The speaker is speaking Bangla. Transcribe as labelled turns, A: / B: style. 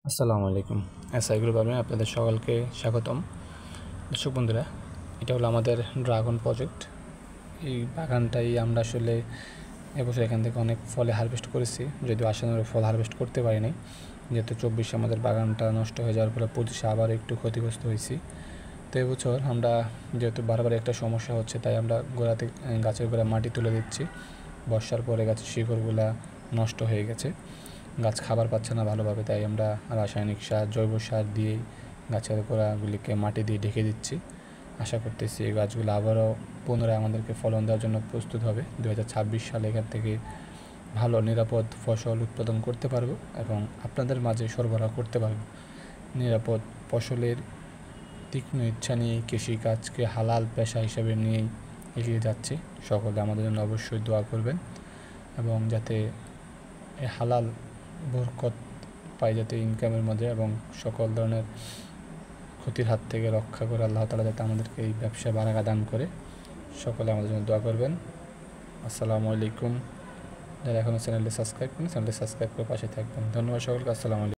A: আসসালামু আলাইকুম। এসআই গ্রুপ আমি আপনাদের সকলকে স্বাগতম। দর্শক বন্ধুরা, এটা হলো আমাদের ড্রাগন প্রজেক্ট। এই বাগানটাই আমরা আসলে এবছর এখান থেকে অনেক ফলে হারভেস্ট করেছি, যদিও আশানুরূপ ফল হারভেস্ট করতে পারিনি, যেহেতু 24 আমাদের বাগানটা নষ্ট হয়ে যাওয়ার ফলে 25 আবার একটু ক্ষতিগ্রস্ত হয়েছি। তো এবছর আমরা যেহেতু বারবার একটা সমস্যা হচ্ছে, তাই আমরা গোড়াতে গাছের গোড়া মাটি তুলে দিচ্ছি। বর্ষার পরে গাছের শিকড়গুলা নষ্ট হয়ে গেছে, গাছ খাবার পাচ্ছে না ভালোভাবে, তাই আমরা রাসায়নিক সার, জৈব সার দিয়েই গাছের গোড়াগুলিকে মাটি দিয়ে ঢেকে দিচ্ছি। আশা করতেছি এই গাছগুলো আবারও পুনরায় আমাদেরকে ফলন দেওয়ার জন্য প্রস্তুত হবে। 2026 সালে এখান থেকে ভালো নিরাপদ ফসল উৎপাদন করতে পারবো এবং আপনাদের মাঝে সরবরাহ করতে পারবো। নিরাপদ ফসলের তীক্ষ্ণ ইচ্ছা নিয়েই কৃষিকাজকে হালাল পেশা হিসেবে নিয়েই এগিয়ে যাচ্ছি। সকলে আমাদের জন্য অবশ্যই দোয়া করবেন এবং যাতে এই হালাল বরকত পাই, যাতে ইনকামের মধ্যে, এবং সকল ধরনের ক্ষতির হাত থেকে রক্ষা করে আল্লাহ তাআলা যাতে আমাদেরকে এই ব্যবসায় বারাকা দান করে। সকলে আমাদের জন্য দোয়া করবেন। আসসালামু আলাইকুম। যারা এখনও চ্যানেলটি সাবস্ক্রাইব করেন, চ্যানেলটি সাবস্ক্রাইব করে পাশে থাকবেন। ধন্যবাদ সকলকে। আসসালামু আলাইকুম।